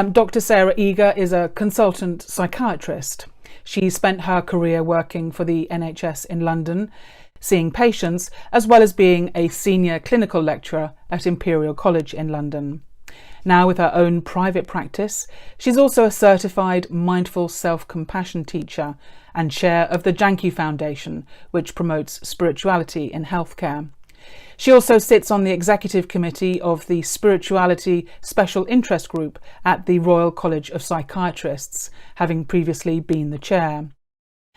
Dr. Sarah Eagger is a consultant psychiatrist. She spent her career working for the NHS in London, seeing patients, as well as being a senior clinical lecturer at Imperial College in London. Now with her own private practice, she's also a certified mindful self-compassion teacher and chair of the Janki Foundation, which promotes spirituality in healthcare. She also sits on the executive committee of the Spirituality Special Interest Group at the Royal College of Psychiatrists, having previously been the chair.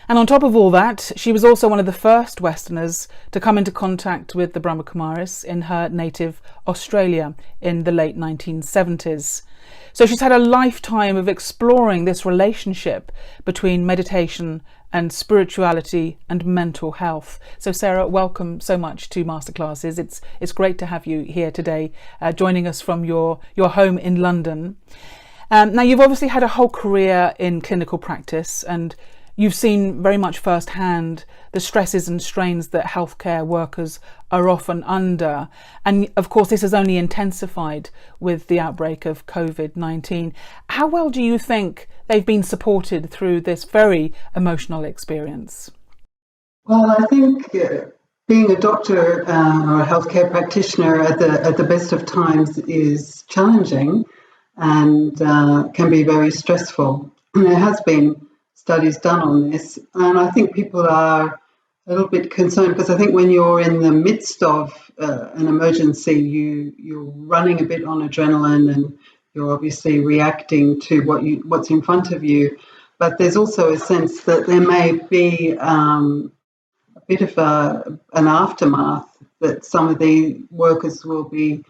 And on top of all that, she was also one of the first Westerners to come into contact with the Brahmakumaris in her native Australia in the late 1970s. So she's had a lifetime of exploring this relationship between meditation and spirituality and mental health. So Sarah, welcome so much to Masterclasses. It's great to have you here today, joining us from your home in London. Now, you've obviously had a whole career in clinical practice, and you've seen very much firsthand the stresses and strains that healthcare workers are often under. And of course, this has only intensified with the outbreak of COVID-19. How well do you think they've been supported through this very emotional experience? Well, I think being a doctor or a healthcare practitioner at the best of times is challenging and can be very stressful. And there has been studies done on this, and I think people are a little bit concerned because I think when you're in the midst of an emergency, you're running a bit on adrenaline and you're obviously reacting to what's in front of you. But there's also a sense that there may be a bit of an aftermath, that some of the workers will be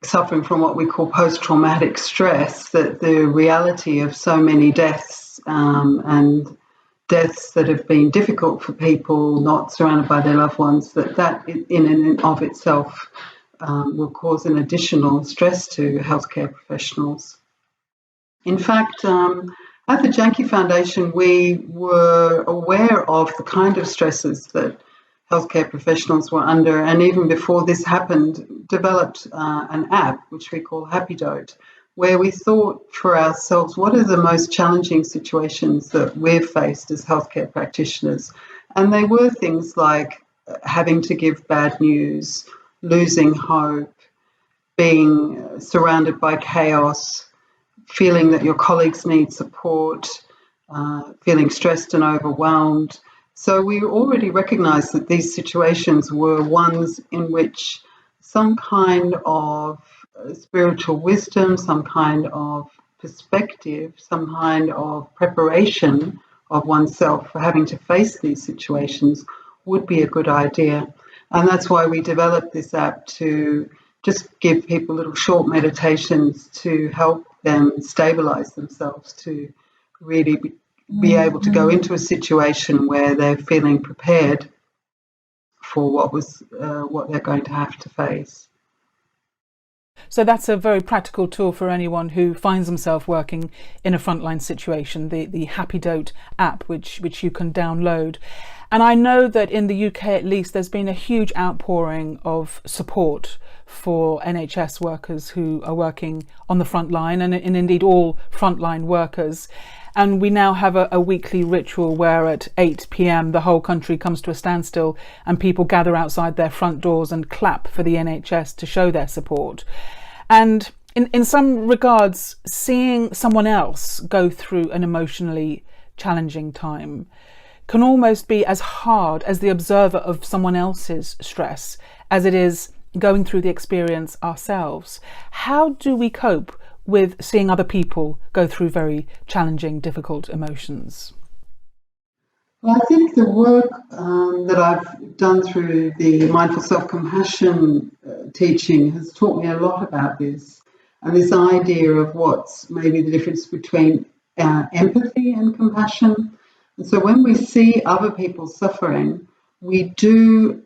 suffering from what we call post-traumatic stress, that the reality of so many deaths and deaths that have been difficult for people not surrounded by their loved ones, that in and of itself will cause an additional stress to healthcare professionals. In fact, at the Janki Foundation, we were aware of the kind of stresses that healthcare professionals were under, and even before this happened, developed an app which we call Happy Dote, where we thought for ourselves, what are the most challenging situations that we've faced as healthcare practitioners? And they were things like having to give bad news, losing hope, being surrounded by chaos, feeling that your colleagues need support, feeling stressed and overwhelmed. So we already recognised that these situations were ones in which some kind of spiritual wisdom, some kind of perspective, some kind of preparation of oneself for having to face these situations would be a good idea. And that's why we developed this app, to just give people little short meditations to help them stabilise themselves, to really be able to go into a situation where they're feeling prepared for what they're going to have to face. So that's a very practical tool for anyone who finds themselves working in a frontline situation, the Happy Dote app, which you can download. And I know that in the UK at least, there's been a huge outpouring of support for NHS workers who are working on the front line, and indeed all frontline workers. And we now have a weekly ritual where at 8 p.m. the whole country comes to a standstill and people gather outside their front doors and clap for the NHS to show their support. And in some regards, seeing someone else go through an emotionally challenging time can almost be as hard as the observer of someone else's stress as it is going through the experience ourselves. How do we cope with seeing other people go through very challenging, difficult emotions? Well, I think the work that I've done through the mindful self-compassion teaching has taught me a lot about this, and this idea of what's maybe the difference between empathy and compassion. And so when we see other people suffering, we do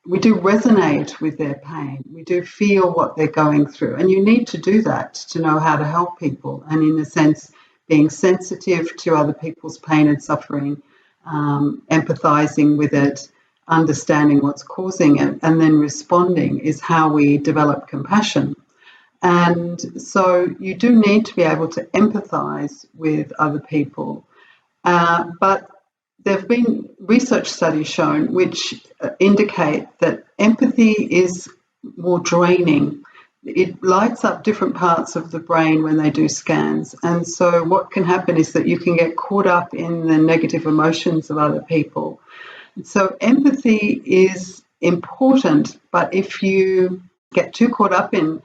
resonate with their pain. We do feel what they're going through. And you need to do that to know how to help people. And in a sense, being sensitive to other people's pain and suffering, empathizing with it, understanding what's causing it, and then responding is how we develop compassion. And so you do need to be able to empathise with other people. But there have been research studies shown which indicate that empathy is more draining. It lights up different parts of the brain when they do scans. And so what can happen is that you can get caught up in the negative emotions of other people. So empathy is important, but if you get too caught up in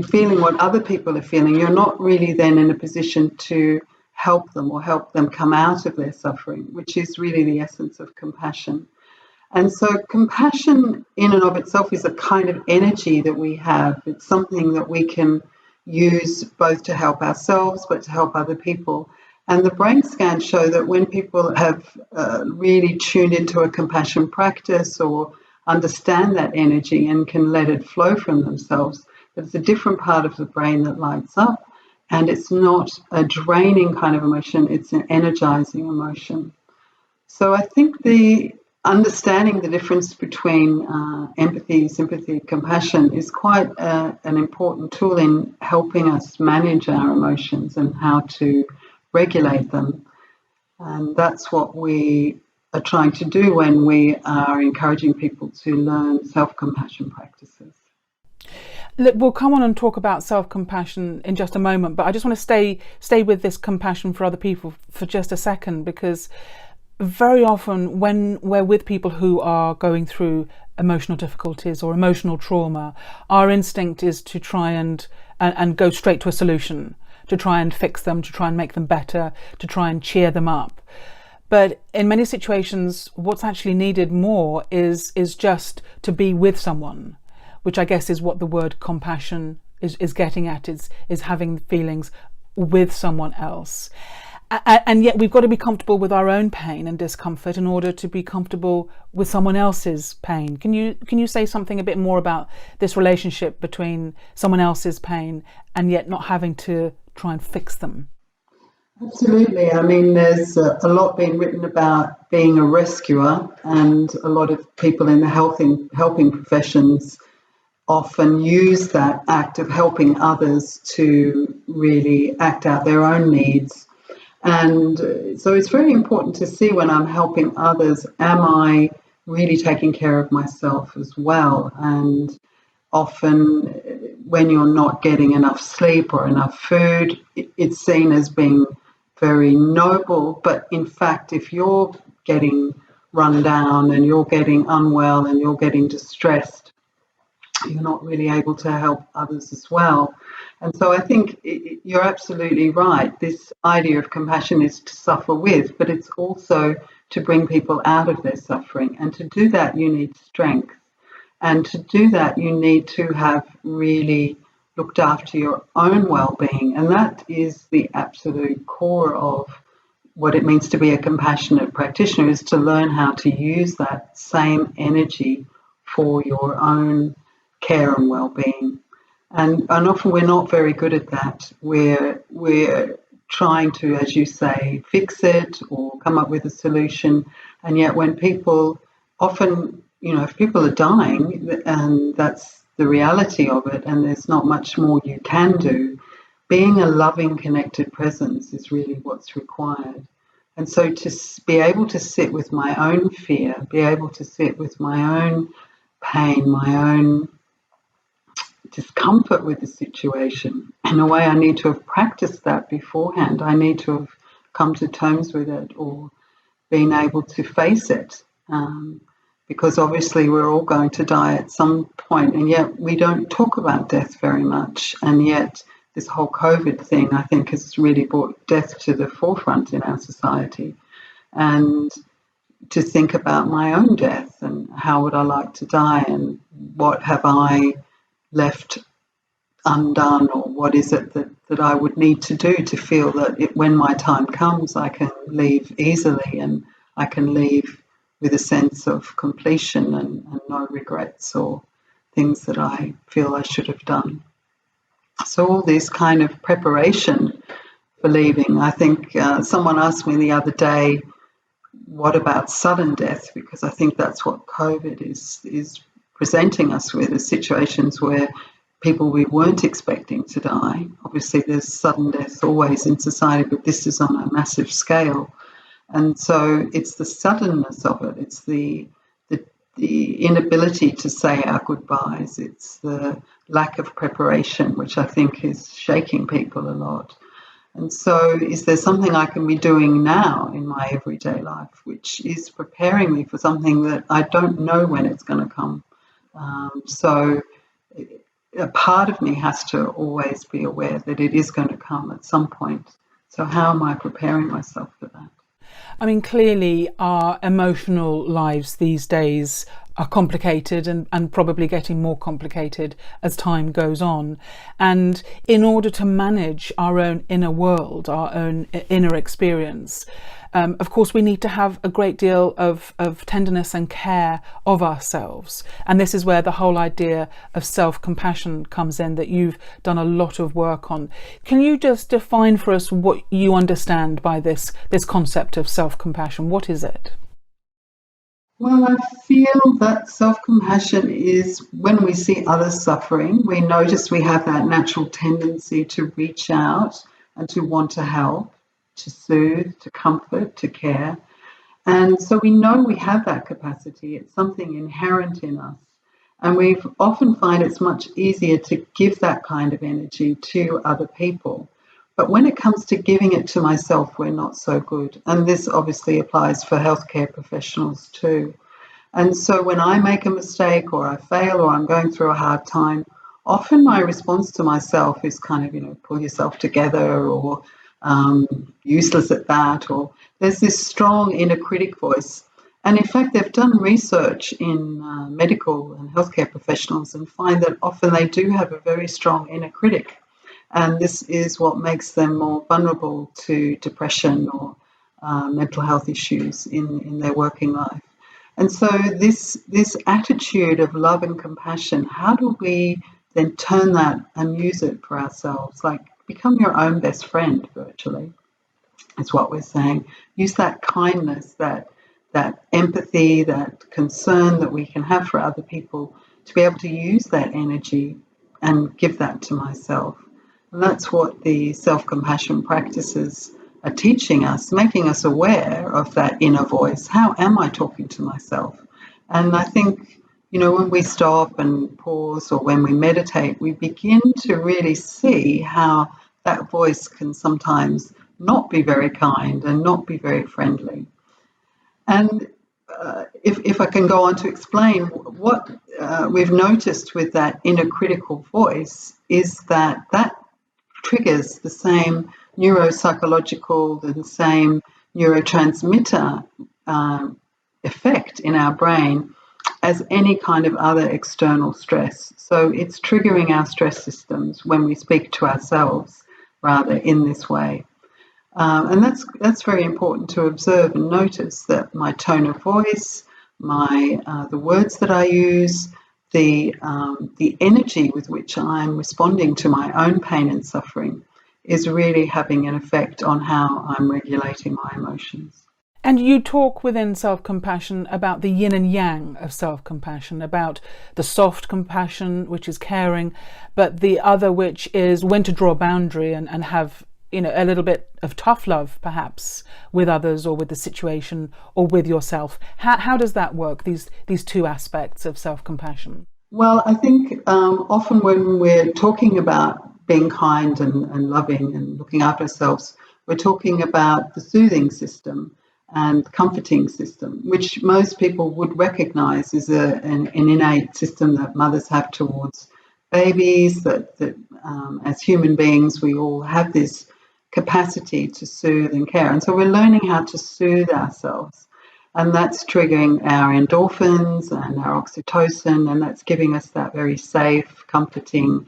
feeling what other people are feeling, you're not really then in a position to help them or help them come out of their suffering, which is really the essence of compassion. And so compassion in and of itself is a kind of energy that we have. It's something that we can use both to help ourselves but to help other people. And the brain scans show that when people have really tuned into a compassion practice or understand that energy and can let it flow from themselves, that it's a different part of the brain that lights up. And it's not a draining kind of emotion, it's an energizing emotion. So I think the understanding the difference between empathy, sympathy, compassion is quite an important tool in helping us manage our emotions and how to regulate them. And that's what we are trying to do when we are encouraging people to learn self-compassion practices. We'll come on and talk about self-compassion in just a moment, but I just want to stay with this compassion for other people for just a second, because very often when we're with people who are going through emotional difficulties or emotional trauma, our instinct is to try and go straight to a solution, to try and fix them, to try and make them better, to try and cheer them up. But in many situations, what's actually needed more is just to be with someone, which I guess is what the word compassion is getting at, is having feelings with someone else. And yet we've got to be comfortable with our own pain and discomfort in order to be comfortable with someone else's pain. Can you say something a bit more about this relationship between someone else's pain and yet not having to try and fix them? Absolutely. I mean, there's a lot being written about being a rescuer, and a lot of people in the helping professions often use that act of helping others to really act out their own needs. And so it's very important to see when I'm helping others, am I really taking care of myself as well? And often when you're not getting enough sleep or enough food, it's seen as being very noble. But in fact, if you're getting run down and you're getting unwell and you're getting distressed, you're not really able to help others as well. And so I think you're absolutely right. This idea of compassion is to suffer with, but it's also to bring people out of their suffering. And to do that, you need strength. And to do that, you need to have really looked after your own well-being. And that is the absolute core of what it means to be a compassionate practitioner, is to learn how to use that same energy for your own care and well-being. And often we're not very good at that. We're trying to, as you say, fix it or come up with a solution. And yet when people often, if people are dying, and that's the reality of it, and there's not much more you can do, being a loving, connected presence is really what's required. And so to be able to sit with my own fear, be able to sit with my own pain, my own discomfort with the situation, in a way I need to have practiced that beforehand. I need to have come to terms with it or been able to face it, because obviously we're all going to die at some point, and yet we don't talk about death very much. And yet this whole COVID thing, I think, has really brought death to the forefront in our society. And to think about my own death and how would I like to die, and what have I left undone, or what is it that I would need to do to feel that when my time comes, I can leave easily and I can leave with a sense of completion and no regrets or things that I feel I should have done. So all this kind of preparation for leaving. I think someone asked me the other day, what about sudden death? Because I think that's what COVID is presenting us with, is situations where people we weren't expecting to die. Obviously, there's sudden death always in society, but this is on a massive scale. And so it's the suddenness of it. It's the inability to say our goodbyes. It's the lack of preparation, which I think is shaking people a lot. And so is there something I can be doing now in my everyday life, which is preparing me for something that I don't know when it's going to come? So a part of me has to always be aware that it is going to come at some point. So how am I preparing myself for that? I mean, clearly our emotional lives these days are complicated and probably getting more complicated as time goes on. And in order to manage our own inner world, our own inner experience, of course, we need to have a great deal of tenderness and care of ourselves. And this is where the whole idea of self-compassion comes in, that you've done a lot of work on. Can you just define for us what you understand by this concept of self-compassion? What is it? Well, I feel that self-compassion is when we see others suffering, we notice we have that natural tendency to reach out and to want to help, to soothe, to comfort, to care. And so we know we have that capacity. It's something inherent in us. And we often find it's much easier to give that kind of energy to other people. But when it comes to giving it to myself, we're not so good. And this obviously applies for healthcare professionals too. And so when I make a mistake or I fail or I'm going through a hard time, often my response to myself is kind of, pull yourself together, or useless at that, or there's this strong inner critic voice. And in fact, they've done research in medical and healthcare professionals and find that often they do have a very strong inner critic. And this is what makes them more vulnerable to depression or mental health issues in their working life. And so this attitude of love and compassion, how do we then turn that and use it for ourselves? Like, become your own best friend, virtually, is what we're saying. Use that kindness, that empathy, that concern that we can have for other people to be able to use that energy and give that to myself. And that's what the self-compassion practices are teaching us, making us aware of that inner voice. How am I talking to myself? And I think, when we stop and pause or when we meditate, we begin to really see how that voice can sometimes not be very kind and not be very friendly. And if I can go on to explain, what we've noticed with that inner critical voice is that triggers the same neuropsychological, the same neurotransmitter effect in our brain as any kind of other external stress. So it's triggering our stress systems when we speak to ourselves rather in this way. And that's very important to observe and notice, that my tone of voice, the words that I use, the energy with which I'm responding to my own pain and suffering is really having an effect on how I'm regulating my emotions. And you talk within self-compassion about the yin and yang of self-compassion, about the soft compassion, which is caring, but the other, which is when to draw a boundary and have a little bit of tough love, perhaps, with others or with the situation or with yourself. How does that work, these two aspects of self-compassion? Well, I think often when we're talking about being kind and loving and looking after ourselves, we're talking about the soothing system and comforting system, which most people would recognize as an innate system that mothers have towards babies, that as human beings we all have this capacity to soothe and care. And so we're learning how to soothe ourselves. And that's triggering our endorphins and our oxytocin, and that's giving us that very safe, comforting,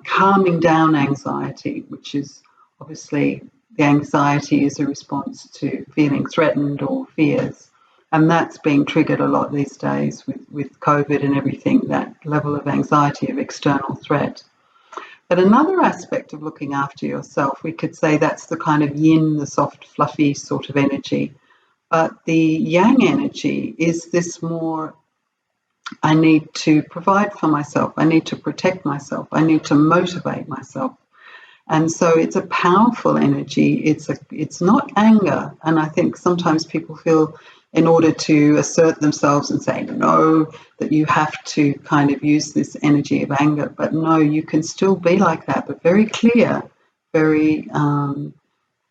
calming down anxiety, which is obviously the anxiety is a response to feeling threatened or fears. And that's being triggered a lot these days with COVID and everything, that level of anxiety of external threat. But another aspect of looking after yourself, we could say that's the kind of yin, the soft, fluffy sort of energy. But the yang energy is this more I need to provide for myself. I need to protect myself. I need to motivate myself. And so it's a powerful energy. It's not anger. And I think sometimes people feel in order to assert themselves and say no, that you have to kind of use this energy of anger. But no, you can still be like that, but very clear, very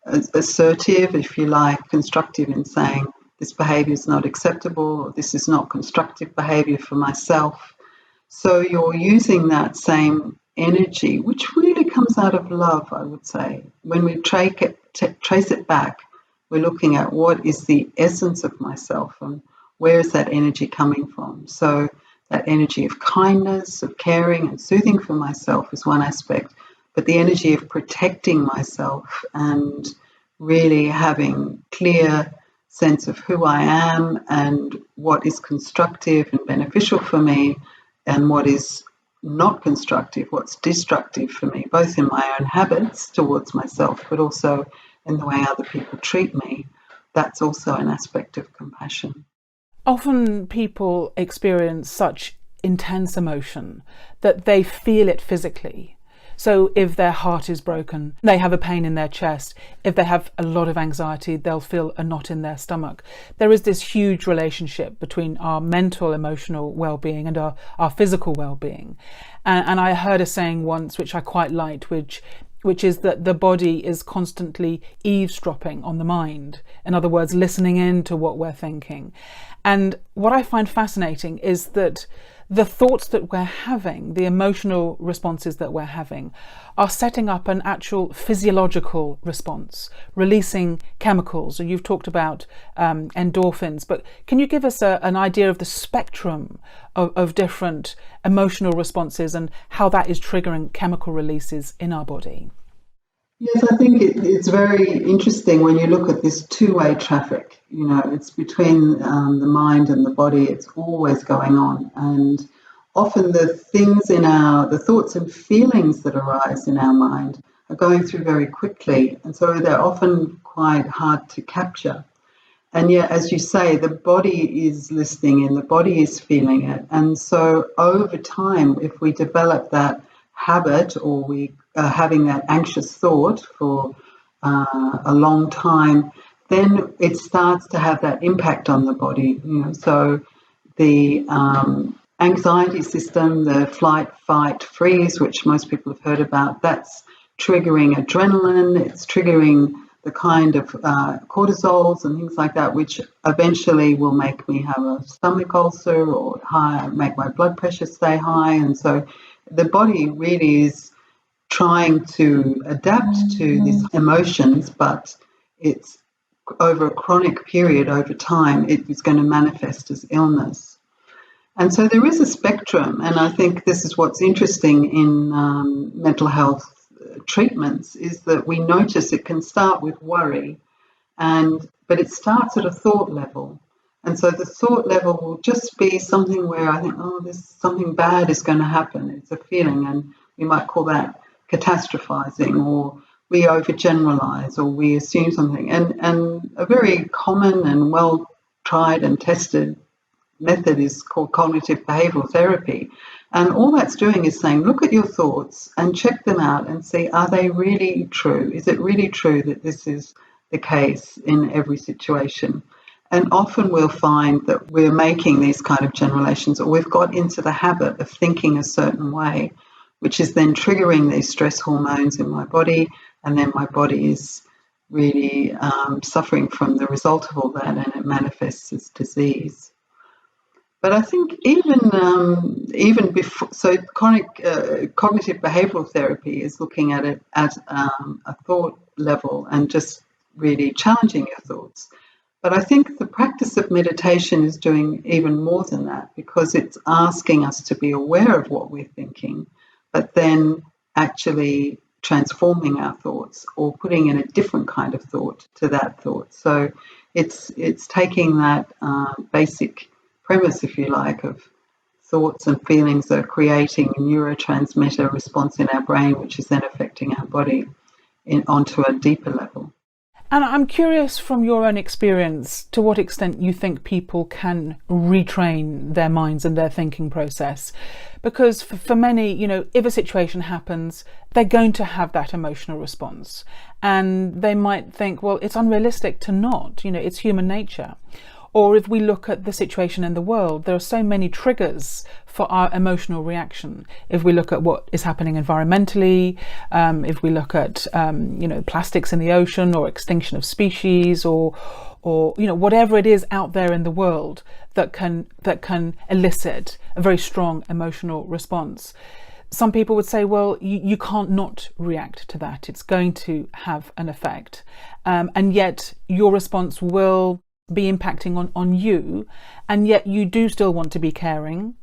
assertive, if you like, constructive in saying this behavior is not acceptable, or this is not constructive behavior for myself. So you're using that same energy, which really comes out of love, I would say. When we trace it back, we're looking at what is the essence of myself and where is that energy coming from. So that energy of kindness, of caring and soothing for myself is one aspect, but the energy of protecting myself and really having clear sense of who I am and what is constructive and beneficial for me and what is not constructive, what's destructive for me, both in my own habits towards myself, but also in the way other people treat me. That's also an aspect of compassion. Often people experience such intense emotion that they feel it physically. So if their heart is broken, they have a pain in their chest. If they have a lot of anxiety, they'll feel a knot in their stomach. There is this huge relationship between our mental, emotional well-being and our physical well-being. And I heard a saying once, which I quite liked, which is that the body is constantly eavesdropping on the mind. In other words, listening in to what we're thinking. And what I find fascinating is that the thoughts that we're having, the emotional responses that we're having, are setting up an actual physiological response, releasing chemicals. And you've talked about endorphins, but can you give us an idea of the spectrum of different emotional responses and how that is triggering chemical releases in our body? Yes, I think it's very interesting when you look at this two-way traffic. You know, it's between the mind and the body. It's always going on, and often the thoughts and feelings that arise in our mind are going through very quickly, and so they're often quite hard to capture. And yet, as you say, the body is listening and the body is feeling it, and so over time, if we develop that habit or we having that anxious thought for a long time, then it starts to have that impact on the body. You know, so the anxiety system, the flight, fight, freeze, which most people have heard about, that's triggering adrenaline. It's triggering the kind of cortisols and things like that, which eventually will make me have a stomach ulcer or make my blood pressure stay high. And so the body really is trying to adapt to these emotions, but it's over a chronic period, over time, it is going to manifest as illness. And so there is a spectrum, and I think this is what's interesting in mental health treatments, is that we notice it can start with worry, but it starts at a thought level. And so the thought level will just be something where I think, there's something bad is going to happen. It's a feeling, and we might call that catastrophizing, or we overgeneralize, or we assume something. And a very common and well tried and tested method is called cognitive behavioral therapy. And all that's doing is saying, look at your thoughts and check them out and see, are they really true? Is it really true that this is the case in every situation? And often we'll find that we're making these kind of generalizations, or we've got into the habit of thinking a certain way, which is then triggering these stress hormones in my body, and then my body is really suffering from the result of all that, and it manifests as disease. But I think even before, so cognitive behavioral therapy is looking at it at a thought level and just really challenging your thoughts. But I think the practice of meditation is doing even more than that, because it's asking us to be aware of what we're thinking, but then actually transforming our thoughts or putting in a different kind of thought to that thought. So it's taking that basic premise, if you like, of thoughts and feelings that are creating a neurotransmitter response in our brain, which is then affecting our body onto a deeper level. And I'm curious from your own experience to what extent you think people can retrain their minds and their thinking process. Because for many, if a situation happens, they're going to have that emotional response. And they might think, well, it's unrealistic to not, it's human nature. Or if we look at the situation in the world, there are so many triggers for our emotional reaction. If we look at what is happening environmentally, if we look at plastics in the ocean, or extinction of species, or whatever it is out there in the world that can elicit a very strong emotional response. Some people would say, well, you can't not react to that. It's going to have an effect, and yet your response will be impacting on you, and yet you do still want to be caring.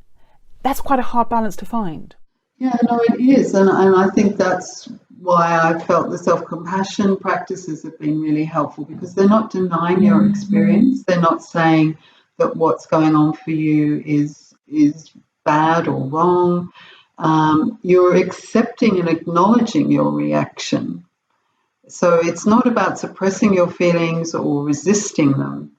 That's quite a hard balance to find. Yeah, no, it is. And I think that's why I felt the self-compassion practices have been really helpful, because they're not denying your experience. They're not saying that what's going on for you is bad or wrong. You're accepting and acknowledging your reaction. So it's not about suppressing your feelings or resisting them.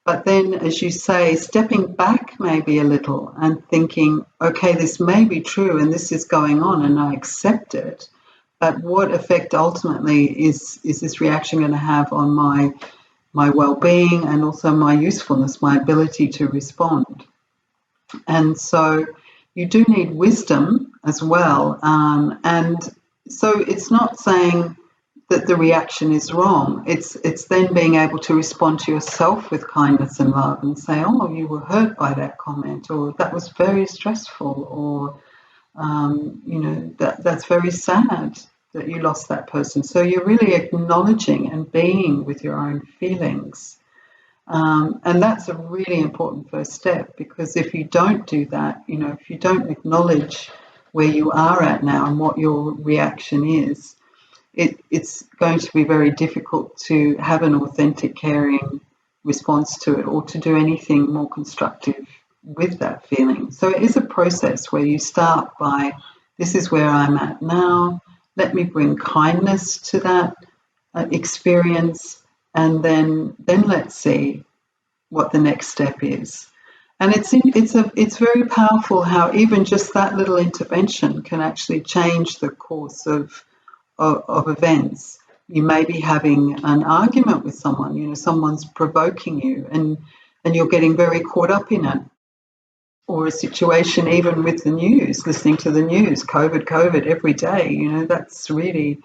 But then, as you say, stepping back maybe a little and thinking, okay, this may be true and this is going on and I accept it, but what effect ultimately is this reaction going to have on my well-being and also my usefulness, my ability to respond? And so you do need wisdom as well. And so it's not saying that the reaction is wrong. It's then being able to respond to yourself with kindness and love and say, oh, you were hurt by that comment, or that was very stressful, or that's very sad that you lost that person. So you're really acknowledging and being with your own feelings. And that's a really important first step, because if you don't do that, if you don't acknowledge where you are at now and what your reaction is, it's going to be very difficult to have an authentic, caring response to it, or to do anything more constructive with that feeling. So it is a process where you start by, this is where I'm at now, let me bring kindness to that experience, and then let's see what the next step is. And it's very powerful how even just that little intervention can actually change the course of events. You may be having an argument with someone, someone's provoking you, and you're getting very caught up in it. Or a situation even with the news, listening to the news, COVID every day, that's really,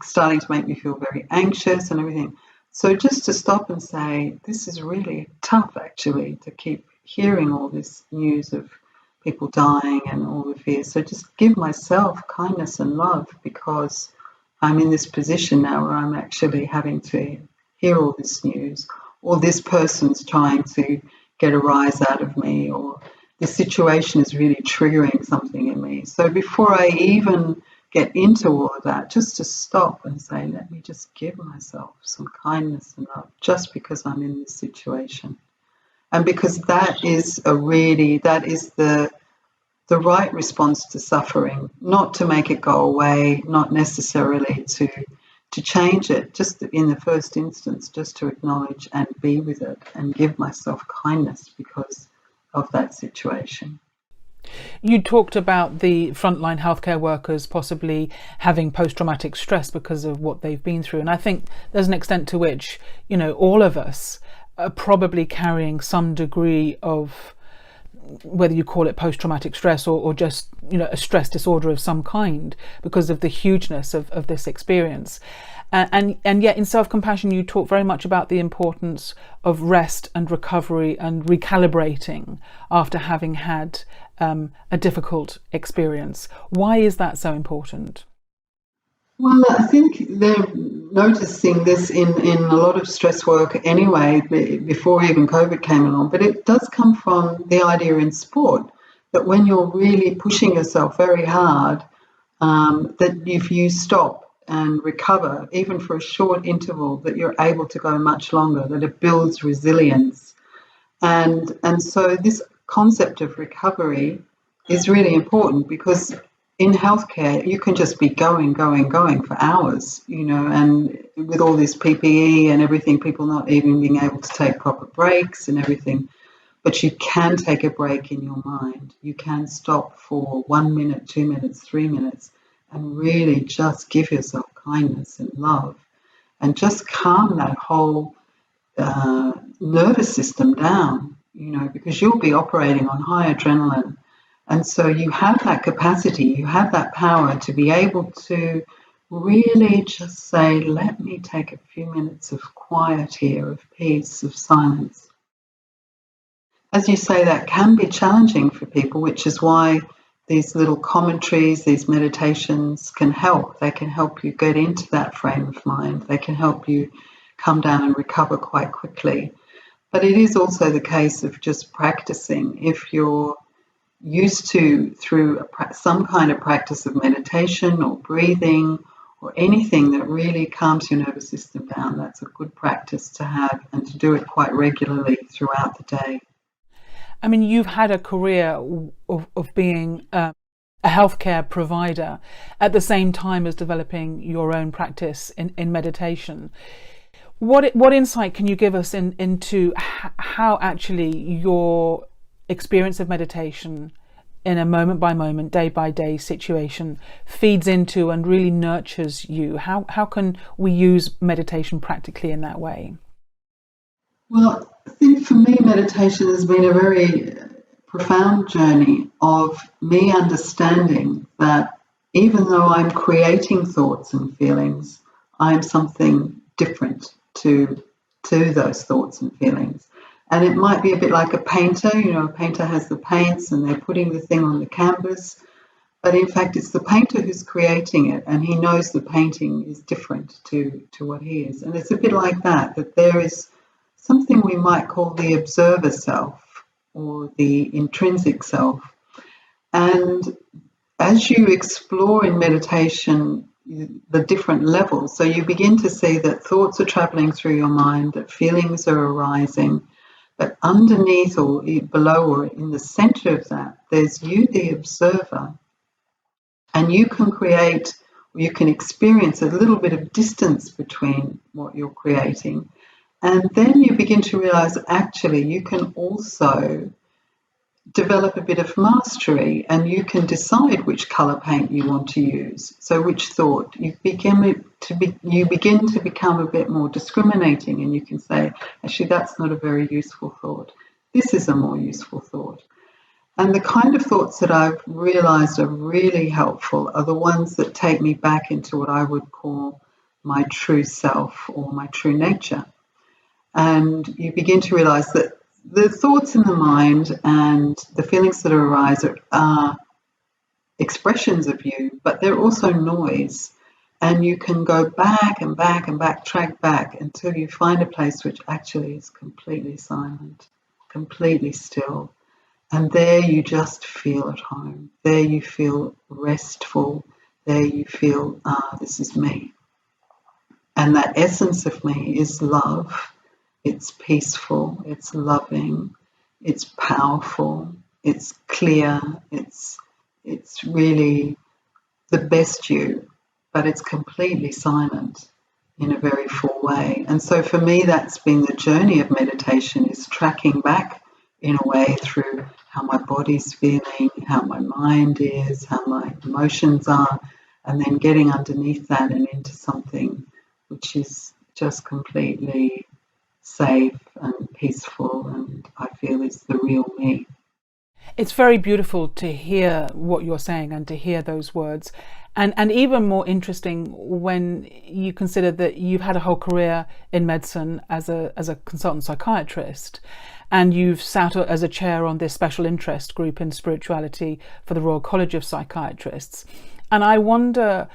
starting to make me feel very anxious and everything. So just to stop and say, this is really tough actually, to keep hearing all this news of people dying and all the fears. So just give myself kindness and love, because I'm in this position now where I'm actually having to hear all this news, or this person's trying to get a rise out of me, or this situation is really triggering something in me. So before I even get into all of that, just to stop and say, let me just give myself some kindness and love, just because I'm in this situation. And because that is the right response to suffering, not to make it go away, not necessarily to change it, just in the first instance, just to acknowledge and be with it and give myself kindness because of that situation. You talked about the frontline healthcare workers possibly having post-traumatic stress because of what they've been through. And I think there's an extent to which, all of us are probably carrying some degree of, whether you call it post-traumatic stress or just, a stress disorder of some kind, because of the hugeness of this experience. And yet in self-compassion, you talk very much about the importance of rest and recovery and recalibrating after having had a difficult experience. Why is that so important? Well, I think they're noticing this in a lot of stress work anyway, before even COVID came along. But it does come from the idea in sport that when you're really pushing yourself very hard, that if you stop and recover, even for a short interval, that you're able to go much longer, that it builds resilience. And so this concept of recovery is really important, because in healthcare, you can just be going for hours, and with all this PPE and everything, people not even being able to take proper breaks and everything. But you can take a break in your mind. You can stop for 1 minute, 2 minutes, 3 minutes, and really just give yourself kindness and love, and just calm that whole nervous system down, because you'll be operating on high adrenaline. And so you have that capacity, you have that power to be able to really just say, let me take a few minutes of quiet here, of peace, of silence. As you say, that can be challenging for people, which is why these little commentaries, these meditations can help. They can help you get into that frame of mind. They can help you come down and recover quite quickly. But it is also the case of just practicing. If you're used to, through some kind of practice of meditation or breathing or anything that really calms your nervous system down, that's a good practice to have, and to do it quite regularly throughout the day. I mean, you've had a career of being a healthcare provider at the same time as developing your own practice in meditation. What insight can you give us into how actually your experience of meditation in a moment by moment, day by day situation feeds into and really nurtures you? How can we use meditation practically in that way? Well, I think for me, meditation has been a very profound journey of me understanding that even though I'm creating thoughts and feelings, I'm something different to those thoughts and feelings. And it might be a bit like a painter. A painter has the paints and they're putting the thing on the canvas. But in fact, it's the painter who's creating it, and he knows the painting is different to what he is. And it's a bit like that there is something we might call the observer self or the intrinsic self. And as you explore in meditation the different levels, so you begin to see that thoughts are traveling through your mind, that feelings are arising, but underneath or below or in the center of that, there's you, the observer, and you can create, or you can experience a little bit of distance between what you're creating. And then you begin to realize actually you can also develop a bit of mastery, and you can decide which color paint you want to use. So which thought, you begin to become a bit more discriminating, and you can say, actually, that's not a very useful thought. This is a more useful thought. And the kind of thoughts that I've realized are really helpful are the ones that take me back into what I would call my true self or my true nature. And you begin to realize that the thoughts in the mind and the feelings that arise are expressions of you, but they're also noise. And you can go back and back and track back until you find a place which actually is completely silent, completely still. And there you just feel at home. There you feel restful. There you feel, this is me. And that essence of me is love. It's peaceful, it's loving, it's powerful, it's clear, it's really the best you, but it's completely silent in a very full way. And so for me, that's been the journey of meditation, is tracking back in a way through how my body's feeling, how my mind is, how my emotions are, and then getting underneath that and into something which is just completely safe and peaceful, and I feel is the real me. It's very beautiful to hear what you're saying and to hear those words, and even more interesting when you consider that you've had a whole career in medicine as a consultant psychiatrist, and you've sat as a chair on this special interest group in spirituality for the Royal College of Psychiatrists. And I wonder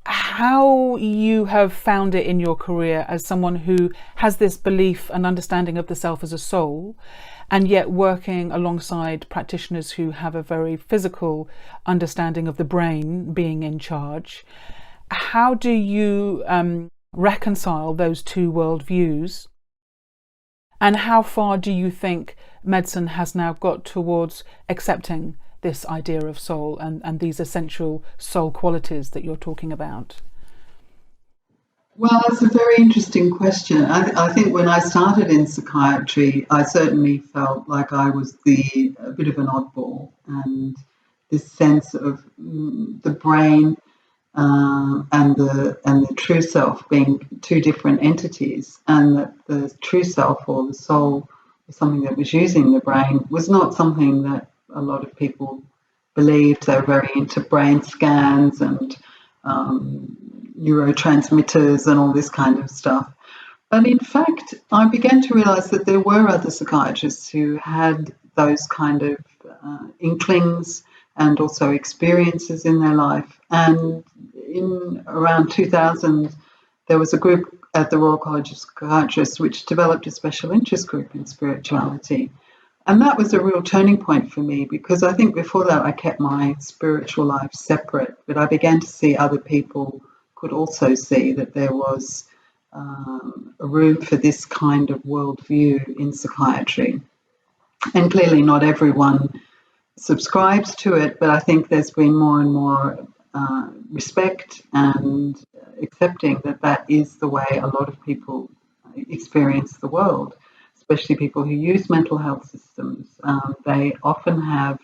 how you have found it in your career as someone who has this belief and understanding of the self as a soul, and yet working alongside practitioners who have a very physical understanding of the brain being in charge. How do you reconcile those two worldviews? And how far do you think medicine has now got towards accepting this idea of soul and these essential soul qualities that you're talking about? Well, it's a very interesting question. I think when I started in psychiatry, I certainly felt like I was a bit of an oddball, and this sense of the brain and the true self being two different entities, and that the true self or the soul, something that was using the brain, was not something that a lot of people believed. They were very into brain scans and neurotransmitters and all this kind of stuff. But in fact, I began to realize that there were other psychiatrists who had those kind of inklings and also experiences in their life. And in around 2000, there was a group at the Royal College of Psychiatrists which developed a special interest group in spirituality. And that was a real turning point for me, because I think before that I kept my spiritual life separate, but I began to see other people could also see that there was a room for this kind of worldview in psychiatry. And clearly not everyone subscribes to it, but I think there's been more and more respect and accepting that that is the way a lot of people experience the world, especially people who use mental health systems. They often have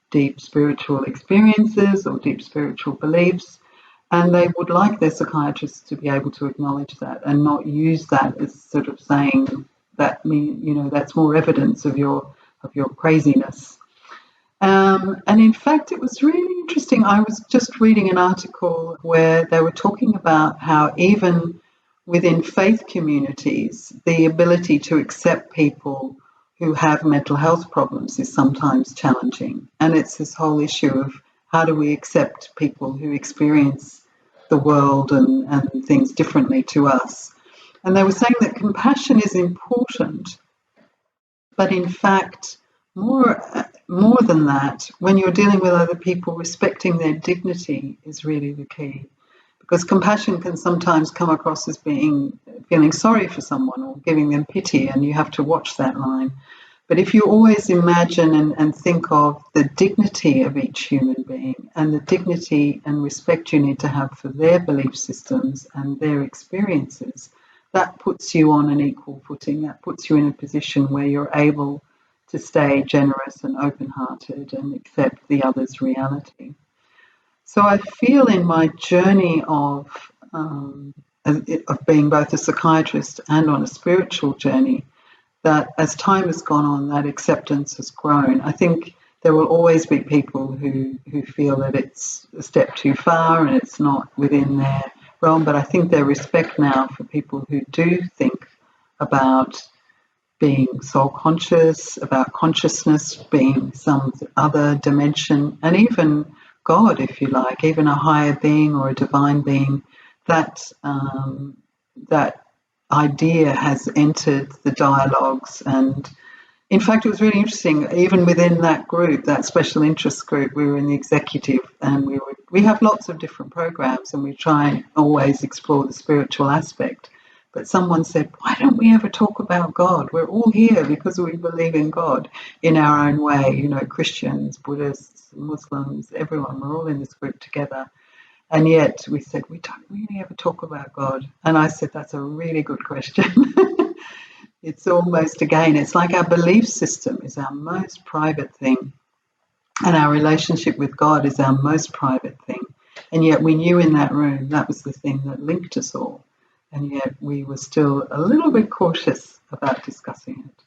deep spiritual experiences or deep spiritual beliefs, and they would like their psychiatrists to be able to acknowledge that and not use that as sort of saying that that's more evidence of your craziness. And in fact, it was really interesting. I was just reading an article where they were talking about how even within faith communities, the ability to accept people who have mental health problems is sometimes challenging. And it's this whole issue of how do we accept people who experience the world and things differently to us. And they were saying that compassion is important, but in fact, more than that, when you're dealing with other people, respecting their dignity is really the key. Because compassion can sometimes come across as feeling sorry for someone or giving them pity, and you have to watch that line. But if you always imagine and think of the dignity of each human being and the dignity and respect you need to have for their belief systems and their experiences, that puts you on an equal footing. That puts you in a position where you're able to stay generous and open-hearted and accept the other's reality. So I feel in my journey of being both a psychiatrist and on a spiritual journey, that as time has gone on, that acceptance has grown. I think there will always be people who feel that it's a step too far and it's not within their realm, but I think there's respect now for people who do think about being soul conscious, about consciousness being some other dimension, and even God, if you like, even a higher being or a divine being. That idea has entered the dialogues. And in fact, it was really interesting, even within that group, that special interest group, we were in the executive, and we have lots of different programs and we try and always explore the spiritual aspect. But someone said, why don't we ever talk about God? We're all here because we believe in God in our own way, Christians, Buddhists, Muslims, everyone, we're all in this group together. And yet we said, we don't really ever talk about God. And I said, that's a really good question. It's almost, again, it's like our belief system is our most private thing. And our relationship with God is our most private thing. And yet we knew in that room that was the thing that linked us all. And yet we were still a little bit cautious about discussing it.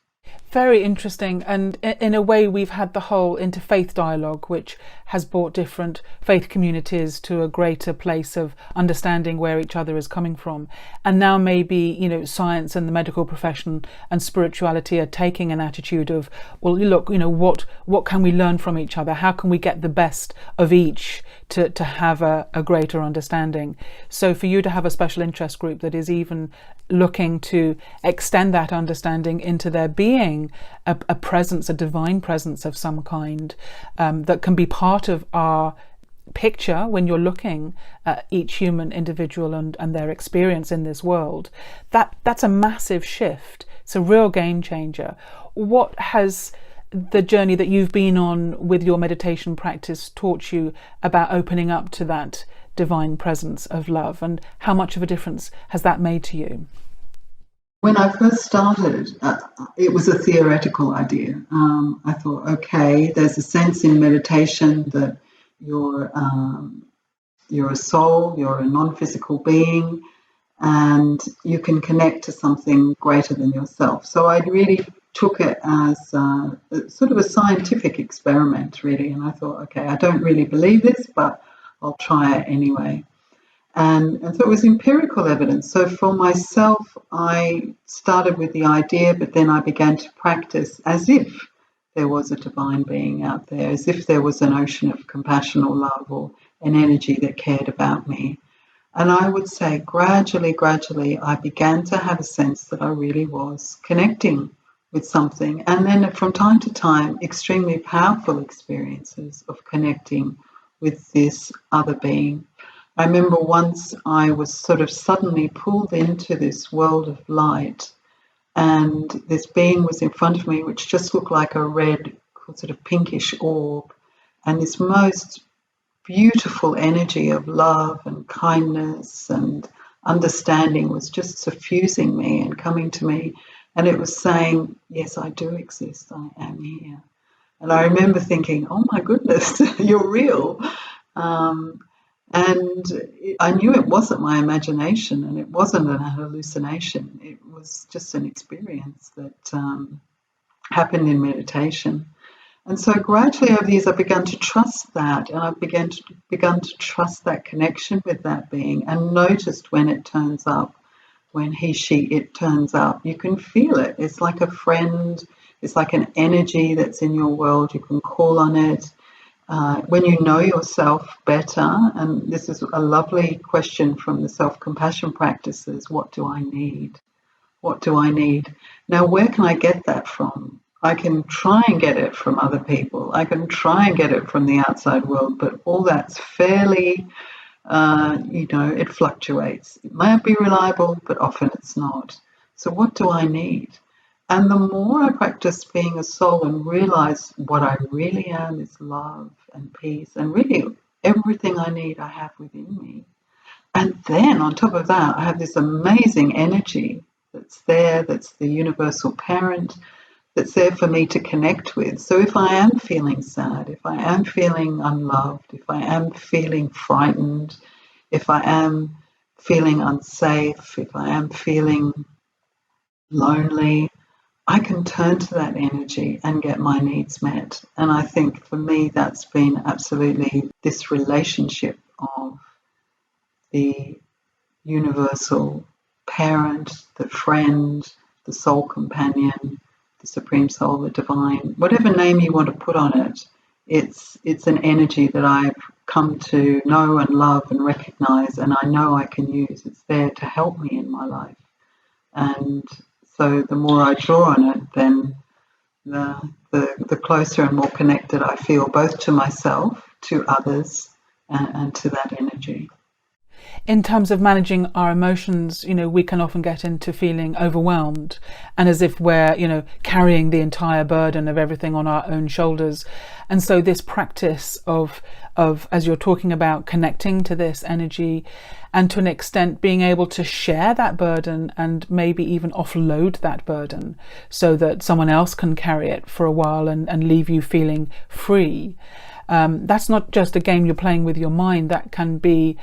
Very interesting, and in a way we've had the whole interfaith dialogue, which has brought different faith communities to a greater place of understanding where each other is coming from. And now maybe science and the medical profession and spirituality are taking an attitude of, well, look, what can we learn from each other? How can we get the best of each to have a greater understanding? So for you to have a special interest group that is even looking to extend that understanding into there being a presence, a divine presence of some kind, that can be part of our picture when you're looking at each human individual and their experience in this world, that's a massive shift. It's a real game changer. What has the journey that you've been on with your meditation practice taught you about opening up to that divine presence of love, and how much of a difference has that made to you? When I first started, it was a theoretical idea. I thought, okay, there's a sense in meditation that you're a soul, you're a non-physical being, and you can connect to something greater than yourself. So I really took it as sort of a scientific experiment, really. And I thought, okay, I don't really believe this, but I'll try it anyway. And so it was empirical evidence. So for myself, I started with the idea, but then I began to practice as if there was a divine being out there, as if there was an ocean of compassion or love or an energy that cared about me. And I would say gradually, I began to have a sense that I really was connecting with something. And then from time to time, extremely powerful experiences of connecting with this other being. I remember once I was sort of suddenly pulled into this world of light, and this being was in front of me, which just looked like a red, sort of pinkish orb, and this most beautiful energy of love and kindness and understanding was just suffusing me and coming to me. And it was saying, yes, I do exist, I am here. And I remember thinking, oh my goodness, you're real. And I knew it wasn't my imagination, and it wasn't a hallucination. It was just an experience that happened in meditation. And so gradually over the years, I began to trust that, and I begun to trust that connection with that being, and noticed when it turns up, when it turns up. You can feel it. It's like a friend. It's like an energy that's in your world. You can call on it. When you know yourself better, and this is a lovely question from the self-compassion practices, what do I need? What do I need? Now, where can I get that from? I can try and get it from other people. I can try and get it from the outside world, but all that's fairly, it fluctuates. It might be reliable, but often it's not. So what do I need? And the more I practice being a soul and realize what I really am is love and peace, and really everything I need I have within me. And then on top of that, I have this amazing energy that's there, that's the universal parent, that's there for me to connect with. So if I am feeling sad, if I am feeling unloved, if I am feeling frightened, if I am feeling unsafe, if I am feeling lonely, I can turn to that energy and get my needs met. And I think for me, that's been absolutely this relationship of the universal parent, the friend, the soul companion, the supreme soul, the divine, whatever name you want to put on it. It's an energy that I've come to know and love and recognize, and I know I can use. It's there to help me in my life. And so the more I draw on it, then the closer and more connected I feel, both to myself, to others, and to that energy. In terms of managing our emotions, we can often get into feeling overwhelmed, and as if we're, carrying the entire burden of everything on our own shoulders. And so this practice of, as you're talking about, connecting to this energy, and to an extent being able to share that burden and maybe even offload that burden so that someone else can carry it for a while and leave you feeling free. That's not just a game you're playing with your mind. That can be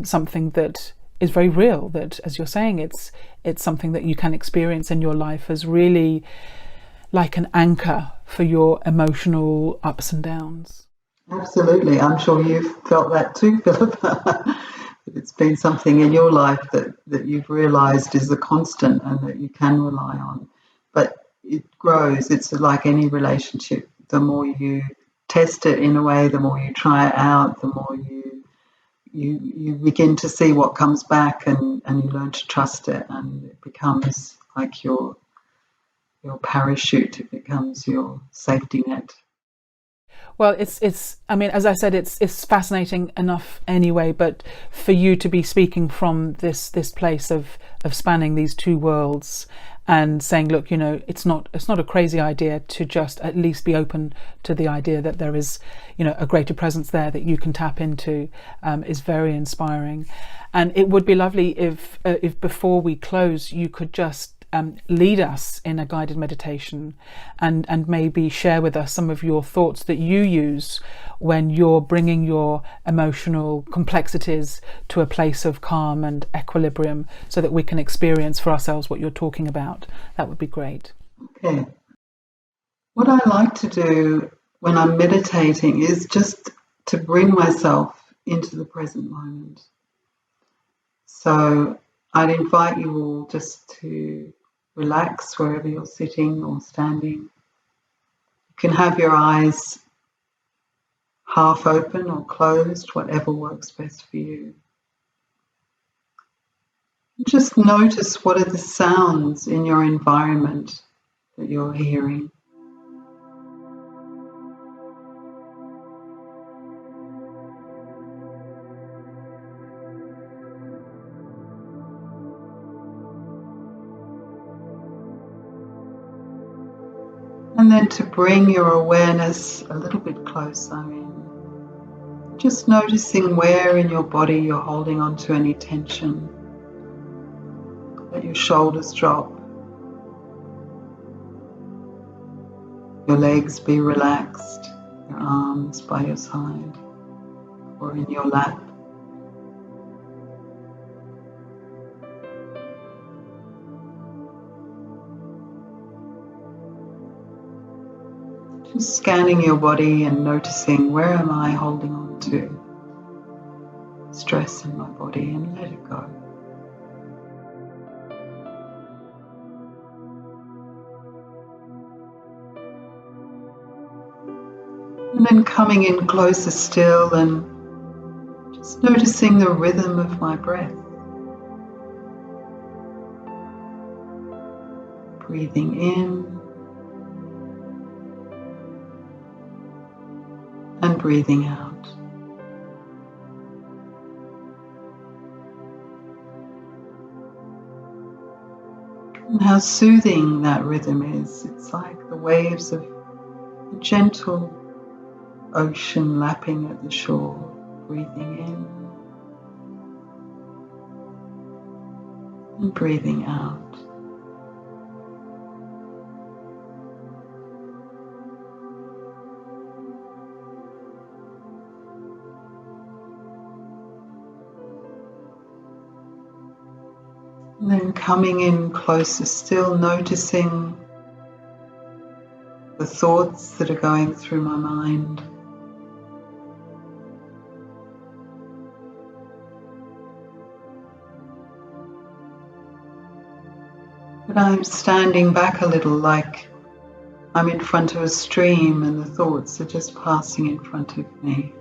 something that is very real, that, as you're saying, it's something that you can experience in your life as really like an anchor for your emotional ups and downs. Absolutely. I'm sure you've felt that too, Philippa. It's been something in your life that you've realised is a constant and that you can rely on. But it grows. It's like any relationship. The more you test it in a way, the more you try it out, the more you begin to see what comes back, and you learn to trust it, and it becomes like your parachute. It becomes your safety net. Well, it's I mean, as I said, it's fascinating enough anyway, but for you to be speaking from this place of spanning these two worlds and saying, look, it's not a crazy idea to just at least be open to the idea that there is, a greater presence there that you can tap into, is very inspiring. And it would be lovely if before we close, you could just lead us in a guided meditation and maybe share with us some of your thoughts that you use when you're bringing your emotional complexities to a place of calm and equilibrium, so that we can experience for ourselves what you're talking about. That would be great. Okay. What I like to do when I'm meditating is just to bring myself into the present moment. So I'd invite you all just to relax wherever you're sitting or standing. You can have your eyes half open or closed, whatever works best for you. Just notice what are the sounds in your environment that you're hearing. And then to bring your awareness a little bit closer in, just noticing where in your body you're holding on to any tension. Let your shoulders drop, your legs be relaxed, your arms by your side or in your lap. Just scanning your body and noticing, where am I holding on to stress in my body, and let it go. And then coming in closer still and just noticing the rhythm of my breath. Breathing in and breathing out. And how soothing that rhythm is. It's like the waves of a gentle ocean lapping at the shore. Breathing in and breathing out. And then coming in closer still, noticing the thoughts that are going through my mind. But I'm standing back a little, like I'm in front of a stream and the thoughts are just passing in front of me.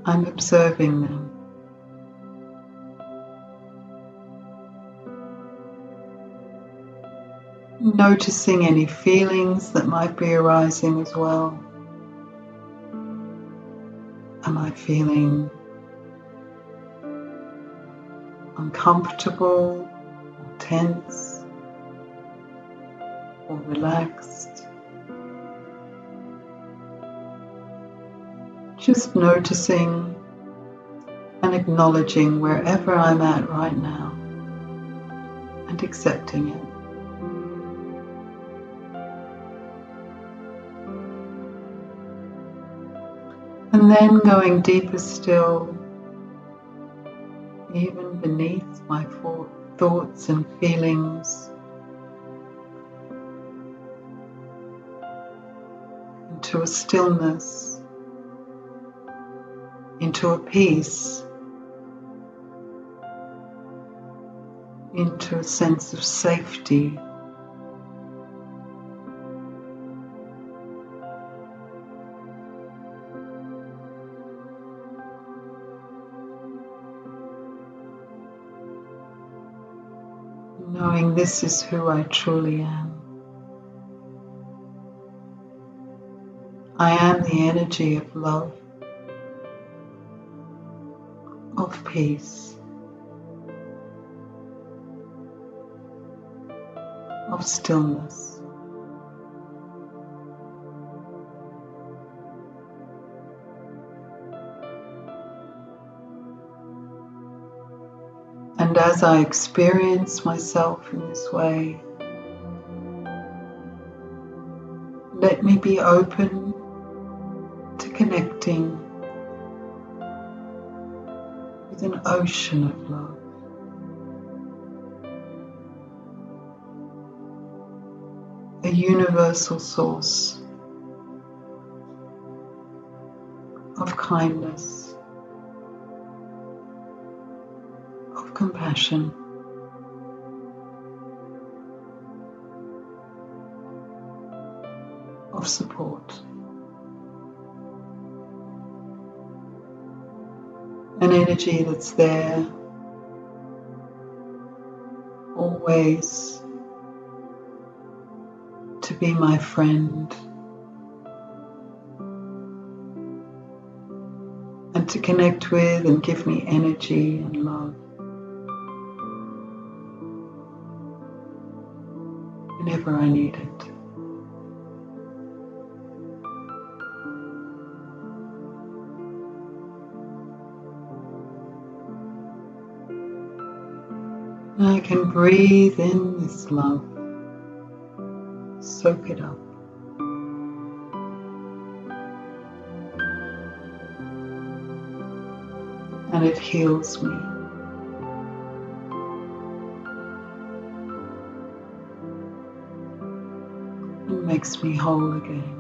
I'm observing them. Noticing any feelings that might be arising as well. Am I feeling uncomfortable or tense or relaxed? Just noticing and acknowledging wherever I'm at right now and accepting it. And then going deeper still, even beneath my thoughts and feelings, into a stillness, into a peace, into a sense of safety. Knowing this is who I truly am. I am the energy of love, of peace, of stillness. And as I experience myself in this way, let me be open to connecting with an ocean of love. A universal source of kindness, of compassion, of support. An energy that's there always to be my friend and to connect with and give me energy and love whenever I need it. And I can breathe in this love, soak it up. And it heals me. And makes me whole again.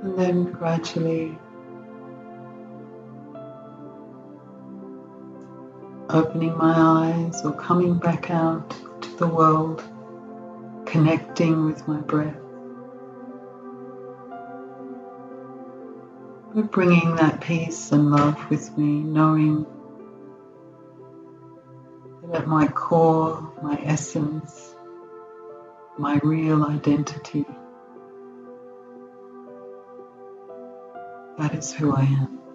And then gradually opening my eyes or coming back out to the world, connecting with my breath, but bringing that peace and love with me, knowing that at my core, my essence, my real identity, that is who I am.